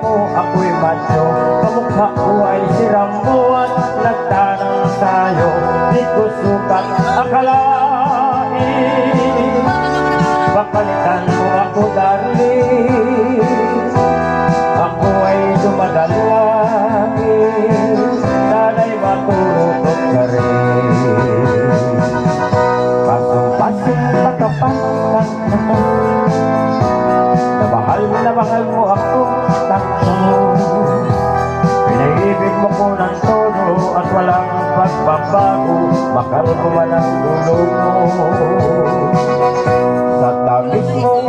mo ako'y madyo, kamukha ko ay si Rambo at nagtanong sa'yo. Di ko sukat akalain, papalitan mo ako darling. Ako ay dumadalangin, sana'y matulog ka rin. Pasong-pasong pagkapantan ako, na mahal mo ako takso. Pinaibig mo ko ng todo at walang pagbabago, makalma ng gulo mo. Sa tamis mong